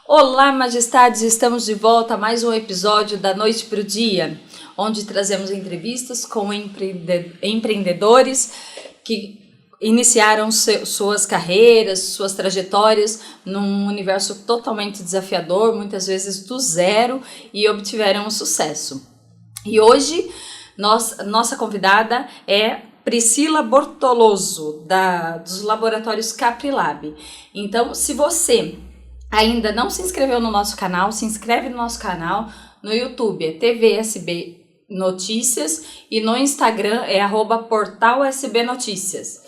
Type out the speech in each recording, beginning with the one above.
Olá, majestades! Estamos de volta a mais um episódio da Noite para o Dia, onde trazemos entrevistas com empreendedores que iniciaram suas carreiras, suas trajetórias num universo totalmente desafiador, muitas vezes do zero, e obtiveram um sucesso. E hoje, nossa convidada é Priscila Bortoloso, dos laboratórios Caprilab. Então, se você ainda não se inscreveu no nosso canal, se inscreve no nosso canal, no YouTube é TVSB Notícias e no Instagram é @portalsbnotícias.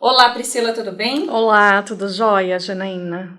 Olá, Priscila, tudo bem? Olá, tudo jóia, Janaína?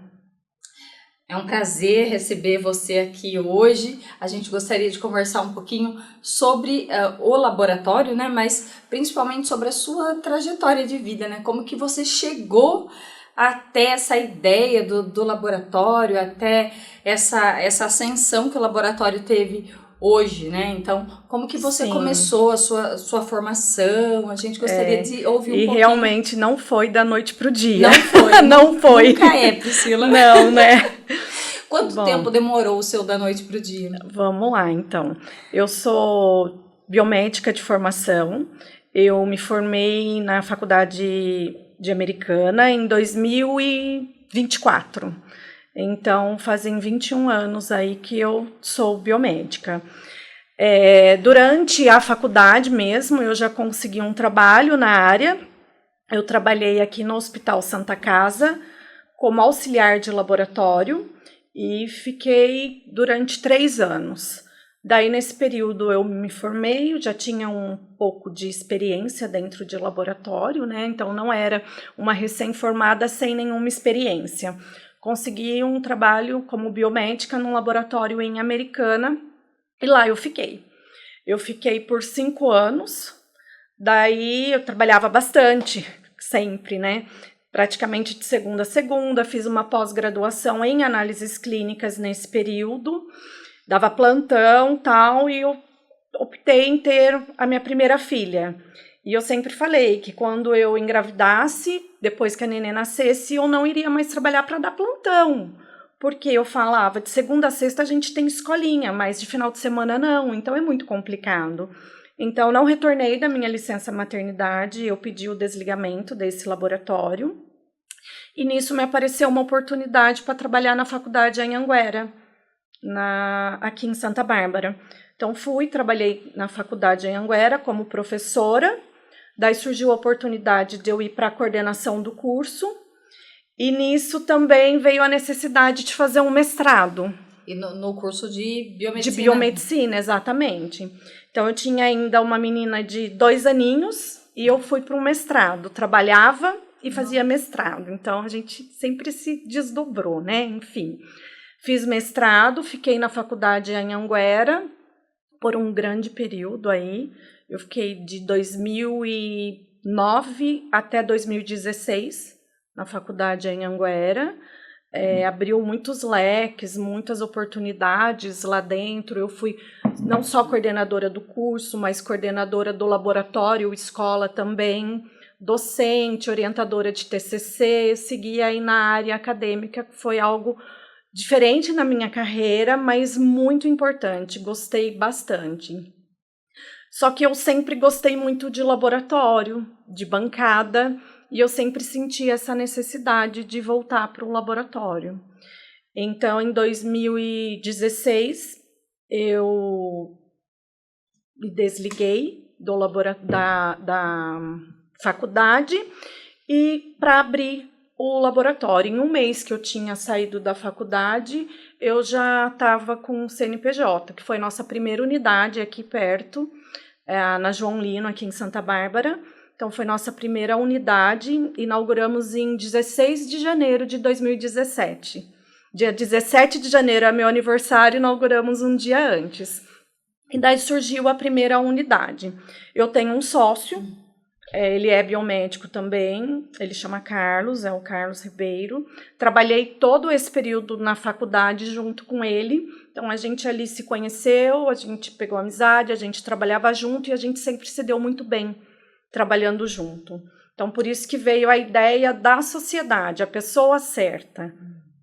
É um prazer receber você aqui hoje. A gente gostaria de conversar um pouquinho sobre o laboratório, né? Mas principalmente sobre a sua trajetória de vida, né? Como que você chegou até essa ideia do laboratório, até essa ascensão que o laboratório teve hoje, né? Então, como que você começou a sua formação? A gente gostaria de ouvir um pouquinho. E realmente não foi da noite pro dia. Não foi. Não foi. Nunca é, Priscila. Não, né? Quanto tempo demorou o seu da noite pro dia? Vamos lá, então. Eu sou biomédica de formação. Eu me formei na faculdade de Americana em 2024. Então, fazem 21 anos aí que eu sou biomédica. Durante a faculdade mesmo, eu já consegui um trabalho na área. Eu trabalhei aqui no Hospital Santa Casa como auxiliar de laboratório e fiquei durante 3 anos. Daí, nesse período, eu me formei, eu já tinha um pouco de experiência dentro de laboratório, né? Então, não era uma recém-formada sem nenhuma experiência. Consegui um trabalho como biomédica num laboratório em Americana e lá eu fiquei. Eu fiquei por 5 anos, daí eu trabalhava bastante, sempre, né? Praticamente de segunda a segunda, fiz uma pós-graduação em análises clínicas nesse período, dava plantão e tal, e eu optei em ter a minha primeira filha. E eu sempre falei que quando eu engravidasse, depois que a neném nascesse, eu não iria mais trabalhar para dar plantão. Porque eu falava, de segunda a sexta a gente tem escolinha, mas de final de semana não, então é muito complicado. Então, não retornei da minha licença maternidade, eu pedi o desligamento desse laboratório. E nisso me apareceu uma oportunidade para trabalhar na faculdade em Anhanguera, aqui em Santa Bárbara. Então, trabalhei na faculdade em Anhanguera como professora. Daí surgiu a oportunidade de eu ir para a coordenação do curso. E nisso também veio a necessidade de fazer um mestrado. E no curso de biomedicina? De biomedicina, exatamente. Então, eu tinha ainda uma menina de 2 aninhos e eu fui para um mestrado. Trabalhava e fazia mestrado. Então, a gente sempre se desdobrou, né? Enfim, fiz mestrado, fiquei na faculdade em Anhanguera por um grande período aí. Eu fiquei de 2009 até 2016 na faculdade em Anhanguera. Abriu muitos leques, muitas oportunidades lá dentro. Eu fui não só coordenadora do curso, mas coordenadora do laboratório, escola também, docente, orientadora de TCC. Segui aí na área acadêmica, que foi algo diferente na minha carreira, mas muito importante. Gostei bastante. Só que eu sempre gostei muito de laboratório, de bancada, e eu sempre senti essa necessidade de voltar para o laboratório. Então, em 2016, eu me desliguei da faculdade e para abrir o laboratório. Em um mês que eu tinha saído da faculdade, eu já estava com o CNPJ, que foi nossa primeira unidade aqui perto, na João Lino, aqui em Santa Bárbara. Então, foi nossa primeira unidade, inauguramos em 16 de janeiro de 2017. Dia 17 de janeiro é meu aniversário, inauguramos um dia antes. E daí surgiu a primeira unidade. Eu tenho um sócio, ele é biomédico também, ele chama Carlos, é o Carlos Ribeiro. Trabalhei todo esse período na faculdade junto com ele, então a gente ali se conheceu, a gente pegou amizade, a gente trabalhava junto e a gente sempre se deu muito bem trabalhando junto. Então, por isso que veio a ideia da sociedade, a pessoa certa,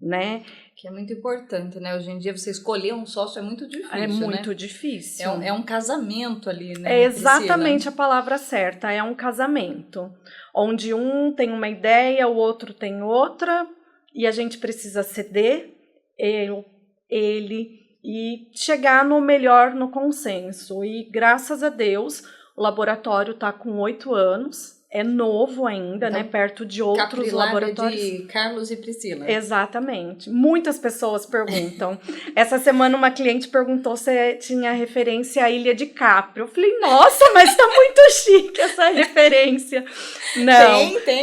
né? Que é muito importante, né? Hoje em dia, você escolher um sócio é muito difícil, É muito né? difícil. É um casamento ali, né? É exatamente Priscila? a palavra certa, é um casamento, onde um tem uma ideia, o outro tem outra, e a gente precisa ceder, ele, e chegar no melhor no consenso. E graças a Deus, o laboratório está com 8 anos, é novo ainda, Então, né? Perto de outros Caprilab laboratórios. de Carlos e Priscila. Exatamente. Muitas pessoas perguntam. Essa semana uma cliente perguntou se tinha referência à Ilha de Capri. Eu falei, nossa, mas tá muito chique essa referência. Não. Tem.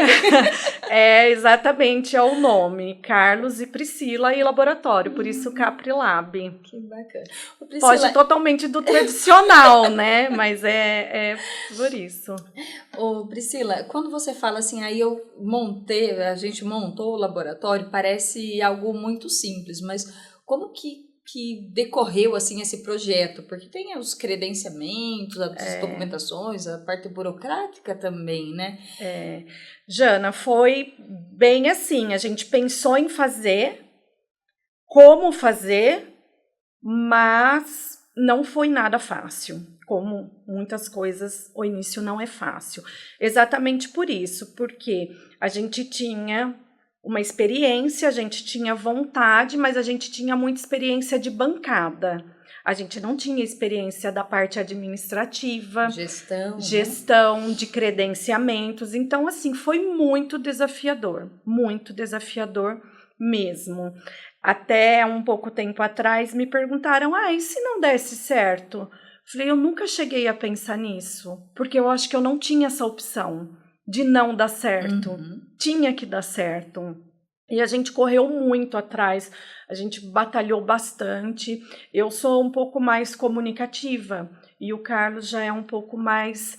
É, exatamente, é o nome. Carlos e Priscila e laboratório, por isso Caprilab. Que bacana. Ô, Priscila, Foge totalmente do tradicional, né? Mas é por isso. Ô, Priscila, quando você fala assim, aí a gente montou o laboratório, parece algo muito simples, mas como que decorreu assim esse projeto? Porque tem os credenciamentos, as documentações, a parte burocrática também, né? Jana, foi bem assim, a gente pensou em fazer, como fazer, mas não foi nada fácil. Como muitas coisas, o início não é fácil. Exatamente por isso, porque a gente tinha uma experiência, a gente tinha vontade, mas a gente tinha muita experiência de bancada. A gente não tinha experiência da parte administrativa, gestão de credenciamentos. Então, assim, foi muito desafiador mesmo. Até um pouco tempo atrás me perguntaram, e se não desse certo? Falei, eu nunca cheguei a pensar nisso, porque eu acho que eu não tinha essa opção de não dar certo. Uhum. Tinha que dar certo. E a gente correu muito atrás, a gente batalhou bastante. Eu sou um pouco mais comunicativa e o Carlos já é um pouco mais...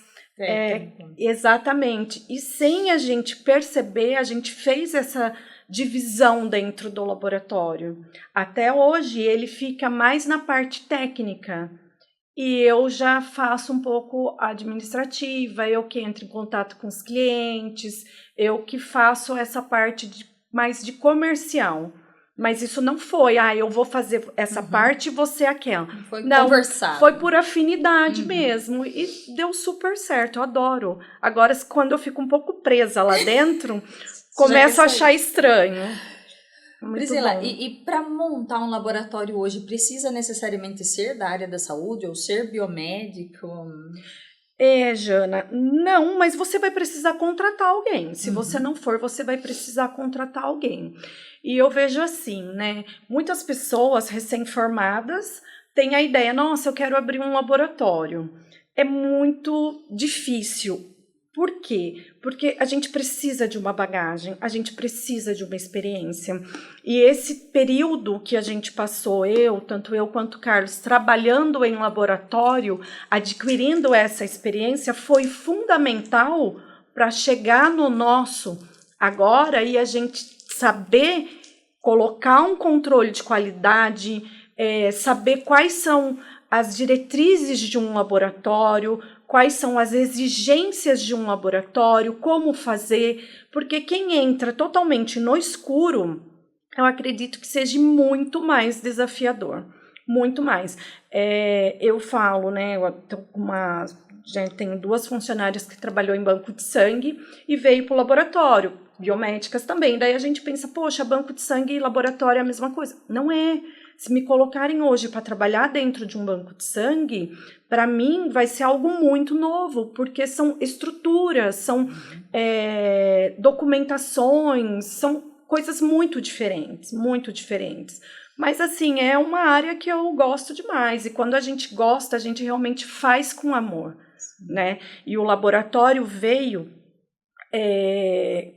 exatamente. E sem a gente perceber, a gente fez essa divisão dentro do laboratório. Até hoje ele fica mais na parte técnica. E eu já faço um pouco administrativa, eu que entro em contato com os clientes, eu que faço essa parte mais de comercial. Mas isso não foi, eu vou fazer essa parte e você aquela. Foi conversado. Foi por afinidade mesmo. E deu super certo, eu adoro. Agora, quando eu fico um pouco presa lá dentro, começo a achar estranho. Priscila, e para montar um laboratório hoje, precisa necessariamente ser da área da saúde ou ser biomédico? Jana, não, mas você vai precisar contratar alguém. Se você não for, você vai precisar contratar alguém. E eu vejo assim, né? Muitas pessoas recém-formadas têm a ideia, nossa, eu quero abrir um laboratório. É muito difícil. Por quê? Porque a gente precisa de uma bagagem, a gente precisa de uma experiência. E esse período que a gente passou, tanto eu quanto o Carlos, trabalhando em laboratório, adquirindo essa experiência, foi fundamental para chegar no nosso agora e a gente saber colocar um controle de qualidade, saber quais são as diretrizes de um laboratório, quais são as exigências de um laboratório, como fazer, porque quem entra totalmente no escuro, eu acredito que seja muito mais desafiador, muito mais. Eu falo, né, já tenho 2 funcionárias que trabalhou em banco de sangue e veio para o laboratório, biomédicas também, daí a gente pensa, poxa, banco de sangue e laboratório é a mesma coisa. Não é. Se me colocarem hoje para trabalhar dentro de um banco de sangue, para mim vai ser algo muito novo, porque são estruturas, são documentações, são coisas muito diferentes, muito diferentes. Mas, assim, é uma área que eu gosto demais, e quando a gente gosta, a gente realmente faz com amor, né? E o laboratório veio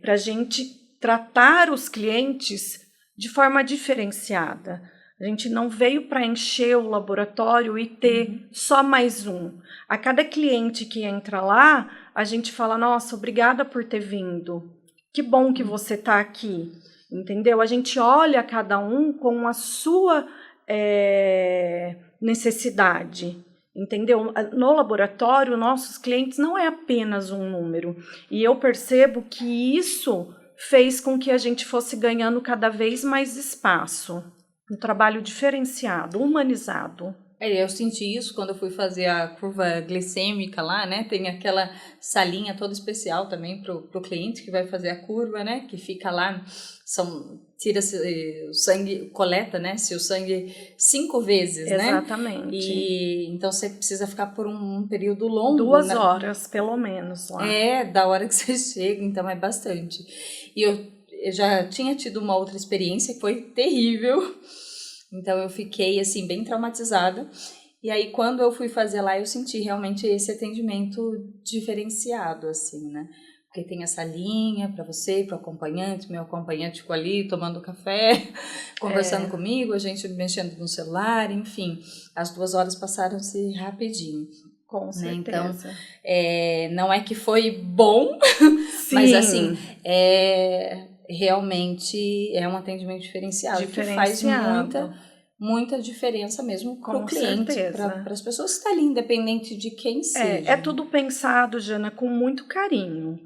para a gente tratar os clientes de forma diferenciada. A gente não veio para encher o laboratório e ter só mais um. A cada cliente que entra lá, a gente fala, nossa, obrigada por ter vindo. Que bom que você está aqui. Entendeu? A gente olha cada um com a sua necessidade. entendeu? No laboratório, nossos clientes não é apenas um número. E eu percebo que isso fez com que a gente fosse ganhando cada vez mais espaço. Um trabalho diferenciado, humanizado. Eu senti isso quando eu fui fazer a curva glicêmica lá, né? Tem aquela salinha toda especial também pro cliente que vai fazer a curva, né? Que fica lá, tira-se o sangue, coleta, né? Se o sangue 5 vezes, né? Exatamente. E então você precisa ficar por um período longo. 2 horas, pelo menos, lá. Da hora que você chega, então é bastante. E eu já tinha tido uma outra experiência que foi terrível. Então, eu fiquei, assim, bem traumatizada. E aí, quando eu fui fazer lá, eu senti realmente esse atendimento diferenciado, assim, né? Porque tem essa linha para você, para o acompanhante. Meu acompanhante ficou ali tomando café, conversando comigo, a gente mexendo no celular, enfim. As 2 horas passaram-se rapidinho. Com certeza. Então, não é que foi bom, Sim. Mas, assim, realmente é um atendimento diferenciado. Que faz muita diferença mesmo para o cliente, para as pessoas que estão ali, independente de quem seja. É tudo pensado, Jana, com muito carinho.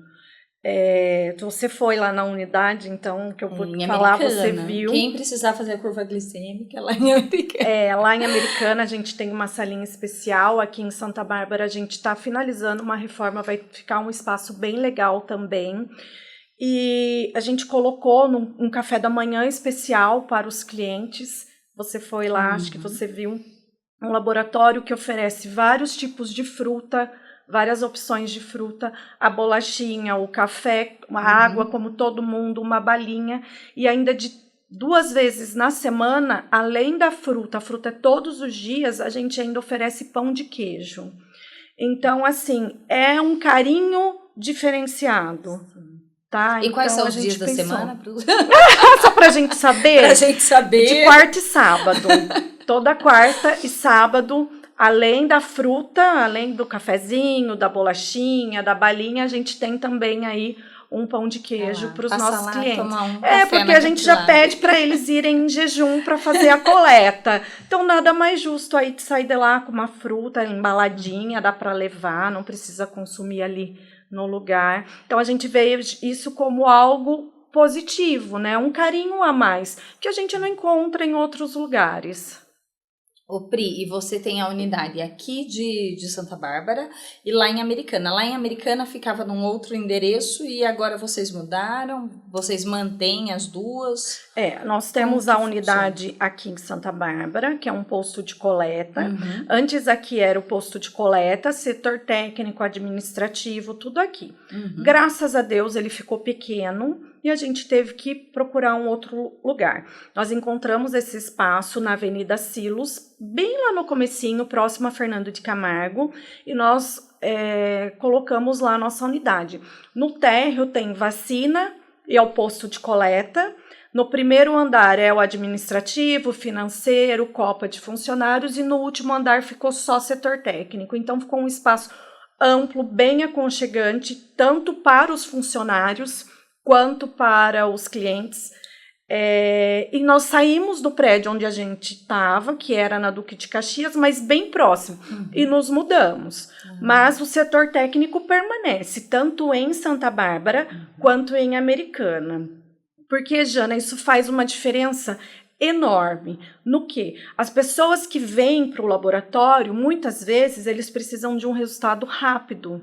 Você foi lá na unidade, então, que eu vou falar, você viu. Quem precisar fazer a curva glicêmica lá em Americana. Lá em Americana a gente tem uma salinha especial, aqui em Santa Bárbara a gente está finalizando uma reforma, vai ficar um espaço bem legal também. E a gente colocou um café da manhã especial para os clientes. Você foi lá, acho que você viu um laboratório que oferece vários tipos de fruta, várias opções de fruta, a bolachinha, o café, a água, como todo mundo, uma balinha, e ainda 2 vezes na semana, além da fruta, a fruta é todos os dias, a gente ainda oferece pão de queijo. Então, assim, é um carinho diferenciado. Tá? E quais são os dias da semana? Só pra gente saber? Pra gente saber. De quarta e sábado. Toda quarta e sábado, além da fruta, além do cafezinho, da bolachinha, da balinha, a gente tem também aí um pão de queijo para os nossos clientes. Porque a gente já pede para eles irem em jejum para fazer a coleta. Então, nada mais justo aí de sair de lá com uma fruta embaladinha, dá para levar, não precisa consumir ali no lugar. Então, a gente vê isso como algo positivo, né? Um carinho a mais, que a gente não encontra em outros lugares. Ô Pri, e você tem a unidade aqui de Santa Bárbara e lá em Americana. Lá em Americana ficava num outro endereço e agora vocês mudaram? Vocês mantêm as duas? Nós temos a unidade aqui em Santa Bárbara, que é um posto de coleta. Antes aqui era o posto de coleta, setor técnico, administrativo, tudo aqui. Graças a Deus ele ficou pequeno e a gente teve que procurar um outro lugar. Nós encontramos esse espaço na Avenida Silos, bem lá no comecinho, próximo a Fernando de Camargo, e nós colocamos lá a nossa unidade. No térreo tem vacina e é o posto de coleta. No primeiro andar é o administrativo, financeiro, copa de funcionários, e no último andar ficou só setor técnico. Então ficou um espaço amplo, bem aconchegante, tanto para os funcionários quanto para os clientes. E nós saímos do prédio onde a gente estava, que era na Duque de Caxias, mas bem próximo, e nos mudamos. Mas o setor técnico permanece, tanto em Santa Bárbara quanto em Americana. Porque, Jana, isso faz uma diferença enorme. No que? As pessoas que vêm para o laboratório, muitas vezes, eles precisam de um resultado rápido.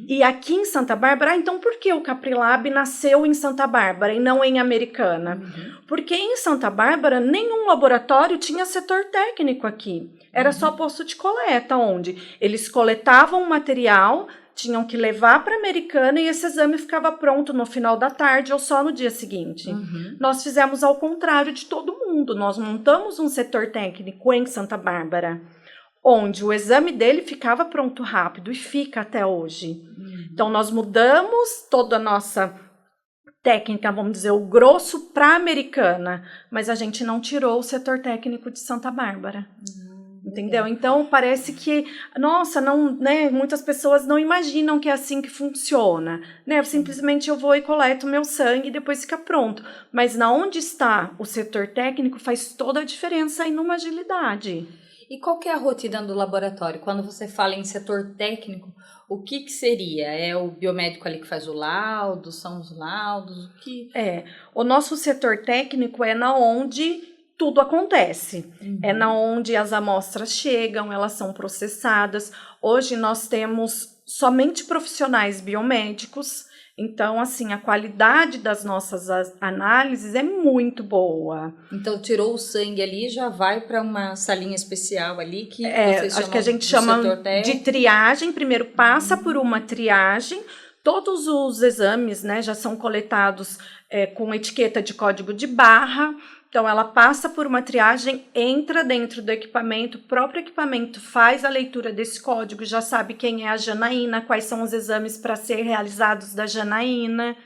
E aqui em Santa Bárbara, então por que o Caprilab nasceu em Santa Bárbara e não em Americana? Porque em Santa Bárbara, nenhum laboratório tinha setor técnico aqui. Era só posto de coleta, onde eles coletavam material, tinham que levar para a Americana e esse exame ficava pronto no final da tarde ou só no dia seguinte. Nós fizemos ao contrário de todo mundo. Nós montamos um setor técnico em Santa Bárbara, onde o exame dele ficava pronto rápido e fica até hoje. Então, nós mudamos toda a nossa técnica, vamos dizer, o grosso para a Americana, mas a gente não tirou o setor técnico de Santa Bárbara. Entendeu? Então, parece que, nossa, não, né, muitas pessoas não imaginam que é assim que funciona, né? Simplesmente eu vou e coleto meu sangue e depois fica pronto. Mas na onde está o setor técnico faz toda a diferença aí numa agilidade. E qual que é a rotina do laboratório? Quando você fala em setor técnico, o que seria? É o biomédico ali que faz o laudo? São os laudos? O que... O nosso setor técnico é na onde tudo acontece. É na onde as amostras chegam, elas são processadas. Hoje nós temos somente profissionais biomédicos. Então, assim, a qualidade das nossas análises é muito boa. Então, tirou o sangue ali, já vai para uma salinha especial ali que vocês chamam, acho que a gente chama de triagem. Primeiro passa por uma triagem. Todos os exames, né, já são coletados com etiqueta de código de barra. Então, ela passa por uma triagem, entra dentro do equipamento, o próprio equipamento faz a leitura desse código, já sabe quem é a Janaína, quais são os exames para ser realizados da Janaína,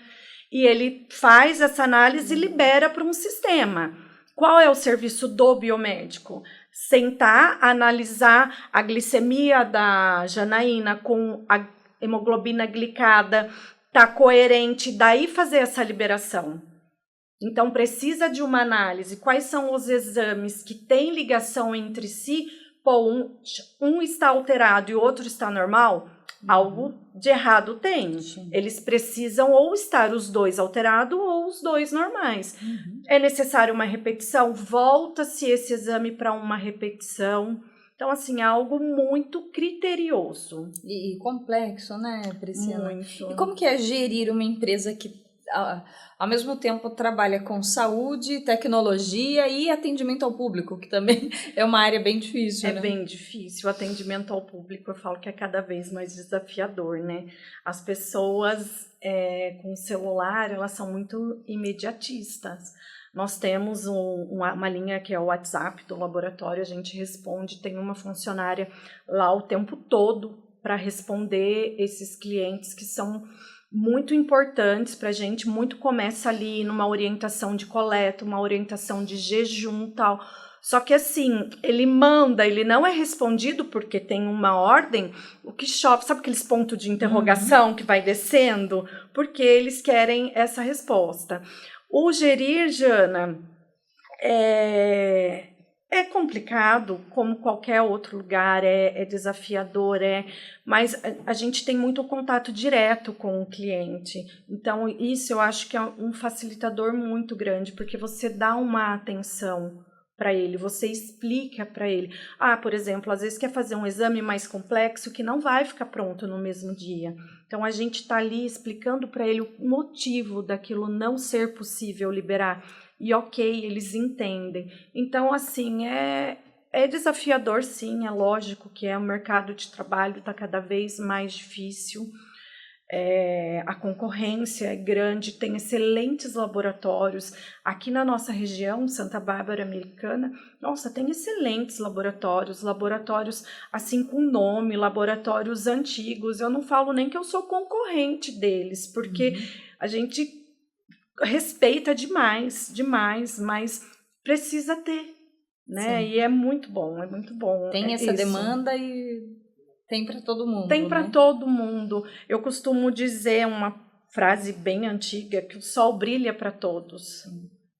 e ele faz essa análise e libera para um sistema. Qual é o serviço do biomédico? Sentar, analisar a glicemia da Janaína com a hemoglobina glicada, tá coerente, daí fazer essa liberação. Então, precisa de uma análise. Quais são os exames que têm ligação entre si? Pô, um está alterado e o outro está normal? Algo de errado tem. Sim. Eles precisam ou estar os dois alterados ou os dois normais. É necessário uma repetição? Volta-se esse exame para uma repetição. Então, assim, é algo muito criterioso. E complexo, né, Priscila? Muito. E como que é gerir uma empresa que ao mesmo tempo trabalha com saúde, tecnologia e atendimento ao público, que também é uma área bem difícil, né? É bem difícil. O atendimento ao público, eu falo que é cada vez mais desafiador, né? As pessoas com o celular, elas são muito imediatistas. Nós temos uma linha que é o WhatsApp do laboratório, a gente responde, tem uma funcionária lá o tempo todo para responder esses clientes que são muito importantes para a gente. Muito começa ali numa orientação de coleta, uma orientação de jejum e tal. Só que assim, ele manda, ele não é respondido porque tem uma ordem, o que chove, sabe aqueles pontos de interrogação que vai descendo? Porque eles querem essa resposta. O gerir, Jana, é complicado, como qualquer outro lugar, é desafiador, mas a gente tem muito contato direto com o cliente. Então, isso eu acho que é um facilitador muito grande, porque você dá uma atenção para ele, você explica para ele. Por exemplo, às vezes quer fazer um exame mais complexo que não vai ficar pronto no mesmo dia. Então, a gente está ali explicando para ele o motivo daquilo não ser possível liberar. E ok, eles entendem. Então, assim, é desafiador, sim, é lógico que o mercado de trabalho está cada vez mais difícil. A concorrência é grande, tem excelentes laboratórios. Aqui na nossa região, Santa Bárbara Americana, nossa, tem excelentes laboratórios assim com nome, laboratórios antigos. Eu não falo nem que eu sou concorrente deles, porque a gente respeita demais, mas precisa ter, né? Sim. E é muito bom. Tem essa demanda e tem para todo mundo. Tem para todo mundo. Eu costumo dizer uma frase bem antiga, que o sol brilha para todos.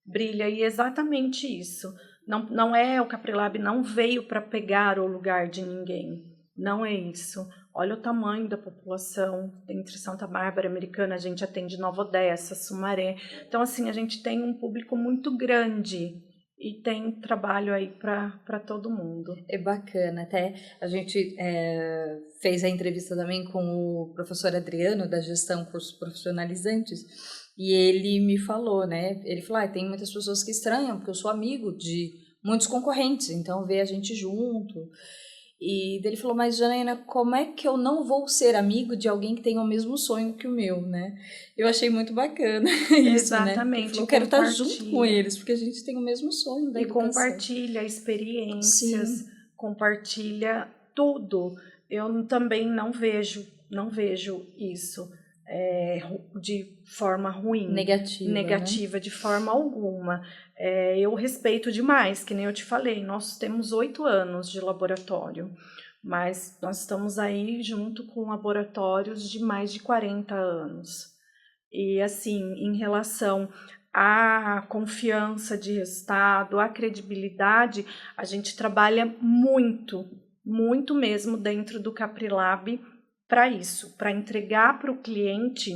Brilha, e é exatamente isso. Não é, o Caprilab não veio para pegar o lugar de ninguém. Não é isso. Olha o tamanho da população. Entre Santa Bárbara Americana, a gente atende Nova Odessa, Sumaré. Então, assim, a gente tem um público muito grande e tem trabalho aí para todo mundo. É bacana. Até a gente fez a entrevista também com o professor Adriano, da gestão cursos profissionalizantes, e ele me falou, né? Ele falou, tem muitas pessoas que estranham, porque eu sou amigo de muitos concorrentes, então vê a gente junto. E ele falou, mas Janaína, como é que eu não vou ser amigo de alguém que tem o mesmo sonho que o meu, né? Eu achei muito bacana isso, exatamente, né? Eu quero estar junto com eles, porque a gente tem o mesmo sonho da educação. E compartilha experiências, sim, compartilha tudo. Eu também não vejo isso de forma ruim. Negativa, né? De forma alguma. Eu respeito demais, que nem eu te falei, nós temos 8 anos de laboratório, mas nós estamos aí junto com laboratórios de mais de 40 anos. E assim, em relação a confiança de resultado, a credibilidade, a gente trabalha muito, muito mesmo dentro do Caprilab para isso, para entregar para o cliente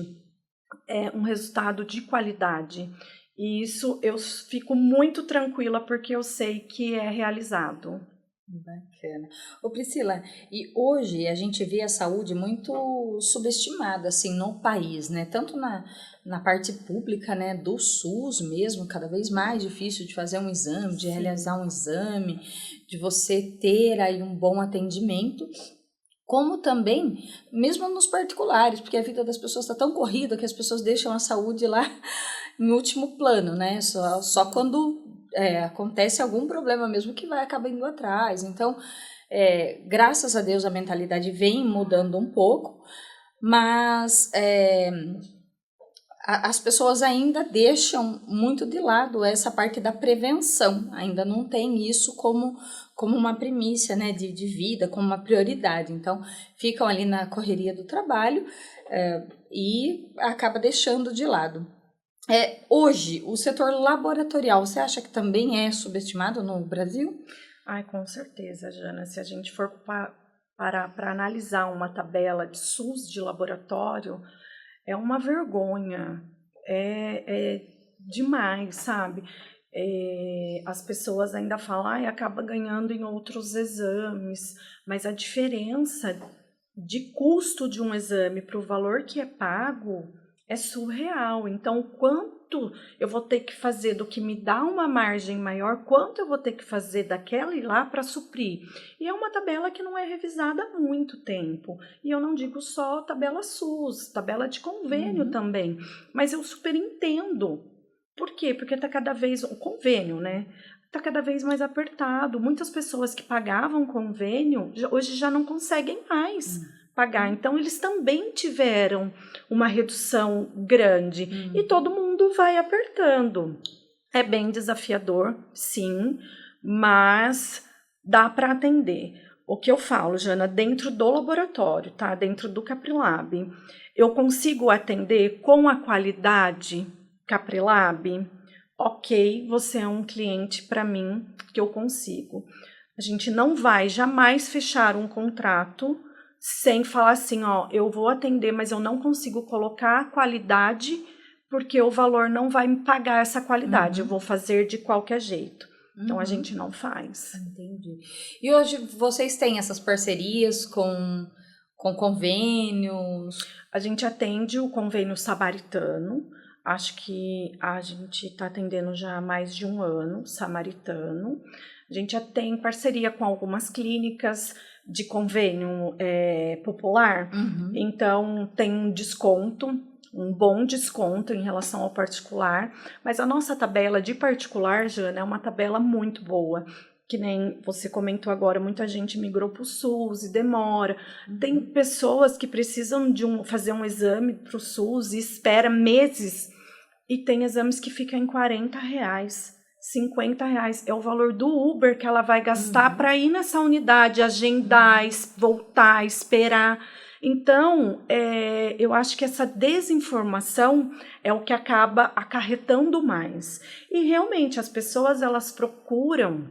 um resultado de qualidade. E isso eu fico muito tranquila porque eu sei que é realizado. Bacana. Ô Priscila, e hoje a gente vê a saúde muito subestimada, assim, no país, né? Tanto na parte pública, né, do SUS mesmo, cada vez mais difícil de fazer um exame, de realizar um exame, de você ter aí um bom atendimento, como também, mesmo nos particulares, porque a vida das pessoas está tão corrida que as pessoas deixam a saúde lá em último plano, né? Só quando acontece algum problema mesmo que vai acabar indo atrás. Então, graças a Deus a mentalidade vem mudando um pouco, mas as pessoas ainda deixam muito de lado essa parte da prevenção, ainda não tem isso como uma primícia, né, de vida, como uma prioridade. Então, ficam ali na correria do trabalho e acaba deixando de lado. Hoje, o setor laboratorial, você acha que também é subestimado no Brasil? Ai, com certeza, Jana. Se a gente for parar para analisar uma tabela de SUS de laboratório, é uma vergonha, é demais, sabe? As pessoas ainda falam, acaba ganhando em outros exames, mas a diferença de custo de um exame para o valor que é pago é surreal. Então, quanto eu vou ter que fazer do que me dá uma margem maior, quanto eu vou ter que fazer daquela e lá para suprir? E é uma tabela que não é revisada há muito tempo. E eu não digo só tabela SUS, tabela de convênio também. Mas eu super entendo. Por quê? Porque está cada vez... O convênio, né? Está cada vez mais apertado. Muitas pessoas que pagavam convênio, hoje já não conseguem mais pagar. Então, eles também tiveram uma redução grande. E todo mundo vai apertando. É bem desafiador, sim, mas dá para atender. O que eu falo, Jana, dentro do laboratório, tá? Dentro do Caprilab, eu consigo atender com a qualidade Caprilab? Ok, você é um cliente para mim que eu consigo. A gente não vai jamais fechar um contrato sem falar assim, eu vou atender, mas eu não consigo colocar a qualidade porque o valor não vai me pagar essa qualidade. Eu vou fazer de qualquer jeito. Então, a gente não faz. Entendi. E hoje vocês têm essas parcerias com convênios? A gente atende o convênio Samaritano. Acho que a gente está atendendo já há mais de um ano, Samaritano. A gente já tem parceria com algumas clínicas de convênio popular. Então, tem um desconto, um bom desconto em relação ao particular. Mas a nossa tabela de particular, Jana, é uma tabela muito boa. Que nem você comentou agora, muita gente migrou para o SUS e demora. Tem pessoas que precisam fazer um exame para o SUS e espera meses. E tem exames que ficam em R$40, R$50. É o valor do Uber que ela vai gastar para ir nessa unidade, agendar, voltar, esperar. Então, eu acho que essa desinformação é o que acaba acarretando mais. E realmente as pessoas elas procuram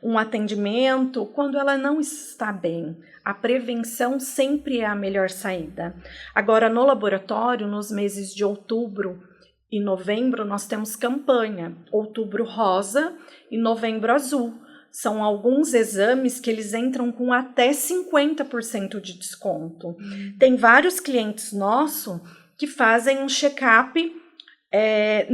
um atendimento quando ela não está bem. A prevenção sempre é a melhor saída. Agora, no laboratório, nos meses de outubro e novembro, nós temos campanha. Outubro rosa e novembro azul. São alguns exames que eles entram com até 50% de desconto. Tem vários clientes nossos que fazem um check-up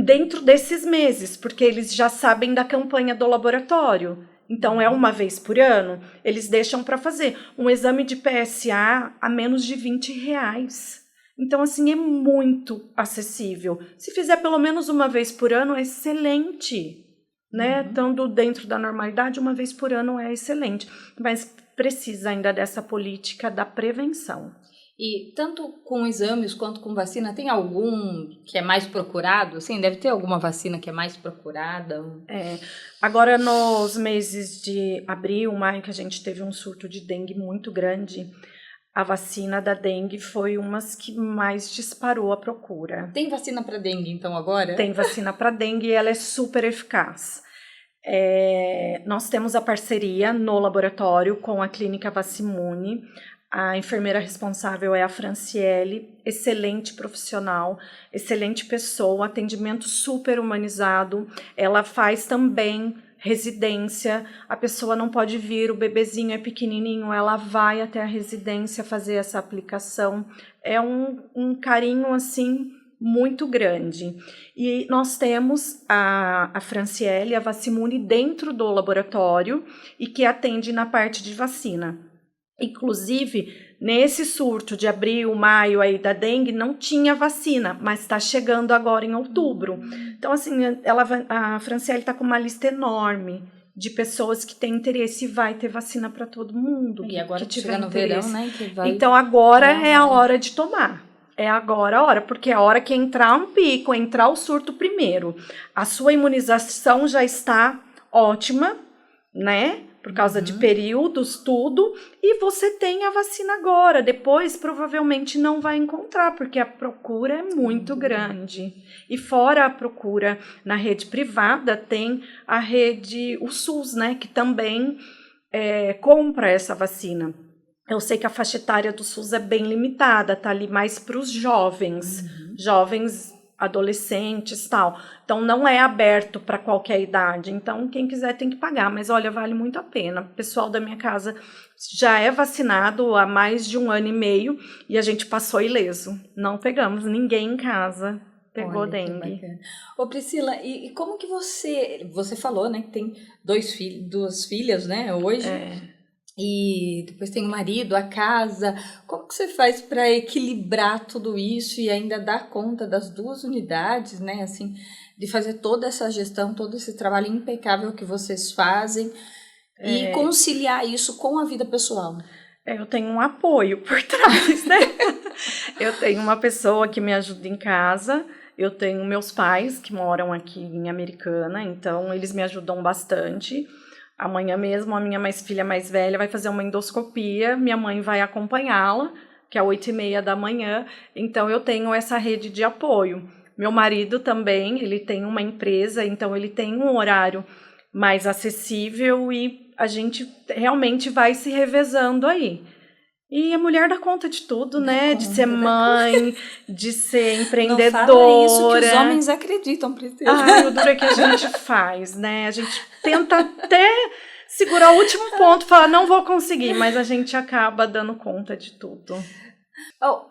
dentro desses meses, porque eles já sabem da campanha do laboratório. Então, é uma vez por ano, eles deixam para fazer um exame de PSA a menos de R$20. Então, assim, é muito acessível. Se fizer pelo menos uma vez por ano, é excelente, né? Estando dentro da normalidade, uma vez por ano é excelente. Mas precisa ainda dessa política da prevenção. E tanto com exames quanto com vacina, tem algum que é mais procurado? Assim, deve ter alguma vacina que é mais procurada? Agora, nos meses de abril, maio, que a gente teve um surto de dengue muito grande, a vacina da dengue foi uma que mais disparou a procura. Tem vacina para dengue, então, agora? Tem vacina para dengue e ela é super eficaz. Nós temos a parceria no laboratório com a Clínica Vacimune. A enfermeira responsável é a Franciele, excelente profissional, excelente pessoa, atendimento super humanizado. Ela faz também residência, a pessoa não pode vir, o bebezinho é pequenininho, ela vai até a residência fazer essa aplicação. É um carinho, assim, muito grande. E nós temos a Franciele, a Vacimune, dentro do laboratório e que atende na parte de vacina. Inclusive, nesse surto de abril, maio aí da dengue, não tinha vacina, mas está chegando agora em outubro. Então, assim, a Franciele está com uma lista enorme de pessoas que têm interesse e vai ter vacina para todo mundo. E agora que tiver no verão, né? Que vai... Então, agora é a hora de tomar. É agora a hora, porque é a hora que entrar um pico, entrar o surto primeiro. A sua imunização já está ótima, né? Por causa de períodos, tudo, e você tem a vacina agora. Depois, provavelmente, não vai encontrar, porque a procura é muito grande. E fora a procura na rede privada, tem a rede, o SUS, né, que também compra essa vacina. Eu sei que a faixa etária do SUS é bem limitada, tá ali mais para os jovens, jovens adolescentes, tal. Então não é aberto para qualquer idade. Então quem quiser tem que pagar, mas olha, vale muito a pena. O pessoal da minha casa já é vacinado há mais de 1 ano e meio e a gente passou ileso. Não pegamos ninguém em casa. Pegou dengue. Ô Priscila, e como que você falou, né, que tem duas filhas, né, hoje? E depois tem o marido, a casa. Como que você faz para equilibrar tudo isso e ainda dar conta das 2 unidades, né? Assim, de fazer toda essa gestão, todo esse trabalho impecável que vocês fazem e conciliar isso com a vida pessoal? Eu tenho um apoio por trás, né? Eu tenho uma pessoa que me ajuda em casa. Eu tenho meus pais que moram aqui em Americana, então eles me ajudam bastante. Amanhã mesmo, a minha filha mais velha vai fazer uma endoscopia, minha mãe vai acompanhá-la, que é 8h30 da manhã, então eu tenho essa rede de apoio. Meu marido também, ele tem uma empresa, então ele tem um horário mais acessível e a gente realmente vai se revezando aí. E a mulher dá conta de tudo, né? De ser mãe, de ser empreendedora. Não fala isso que os homens acreditam, Priscila. Ai, o duro é que a gente faz, né? A gente tenta até segurar o último ponto, falar, não vou conseguir, mas a gente acaba dando conta de tudo.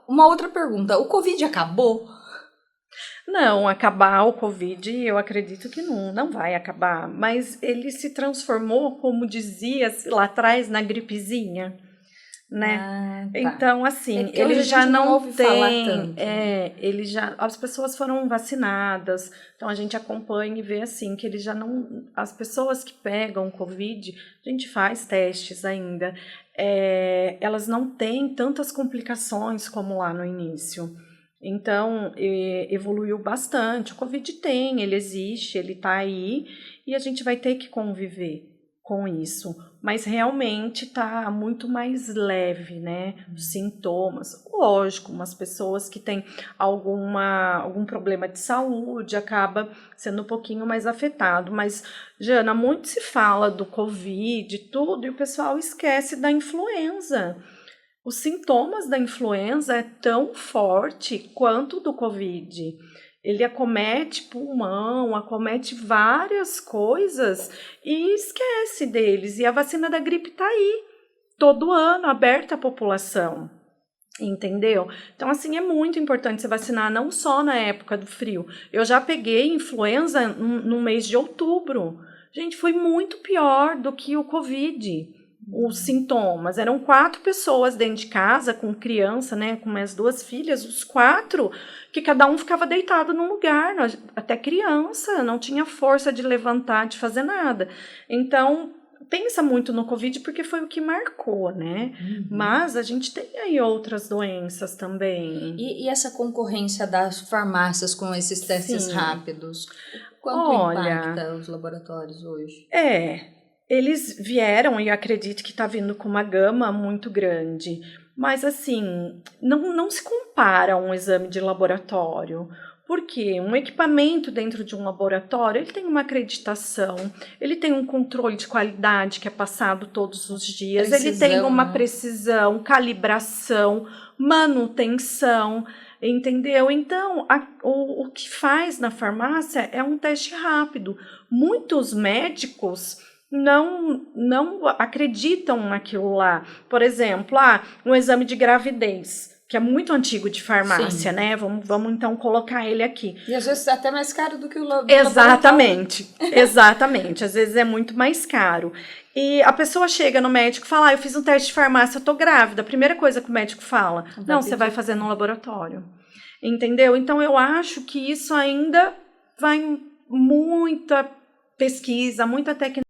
Uma outra pergunta, o Covid acabou? Não, acabar o Covid, eu acredito que não vai acabar, mas ele se transformou, como dizia lá atrás, na gripezinha. Né? Tá. Então, assim, ele já não tem. As pessoas foram vacinadas, então a gente acompanha e vê assim que ele já não. As pessoas que pegam Covid, a gente faz testes ainda, elas não têm tantas complicações como lá no início. Então, evoluiu bastante. O Covid ele existe, ele está aí e a gente vai ter que conviver com isso, mas realmente está muito mais leve, né? Os sintomas, lógico, umas pessoas que têm algum problema de saúde acaba sendo um pouquinho mais afetado, mas, Jana, muito se fala do Covid e tudo, e o pessoal esquece da influenza. Os sintomas da influenza é tão forte quanto o do Covid. Ele acomete pulmão, acomete várias coisas e esquece deles. E a vacina da gripe está aí, todo ano, aberta à população. Entendeu? Então, assim, é muito importante se vacinar, não só na época do frio. Eu já peguei influenza no mês de outubro. Gente, foi muito pior do que o Covid. Os sintomas, eram 4 pessoas dentro de casa, com criança, né, com minhas 2 filhas, os 4, que cada um ficava deitado num lugar, até criança, não tinha força de levantar, de fazer nada. Então, pensa muito no Covid porque foi o que marcou, né? Mas a gente tem aí outras doenças também. E essa concorrência das farmácias com esses testes rápidos? Quanto impacta os laboratórios hoje? Eles vieram, e acredito que está vindo com uma gama muito grande. Mas, assim, não se compara a um exame de laboratório. Porque um equipamento dentro de um laboratório, ele tem uma acreditação, ele tem um controle de qualidade que é passado todos os dias, ele tem uma precisão, calibração, manutenção, entendeu? Então, o que faz na farmácia é um teste rápido. Muitos médicos não acreditam naquilo lá. Por exemplo, um exame de gravidez, que é muito antigo de farmácia, Sim. né? Vamos então colocar ele aqui. E às vezes é até mais caro do que o Exatamente, exatamente. Às vezes é muito mais caro. E a pessoa chega no médico e fala, eu fiz um teste de farmácia, eu tô grávida. A primeira coisa que o médico fala, não, você vai fazer no laboratório. Entendeu? Então, eu acho que isso ainda vai muita pesquisa, muita tecnologia.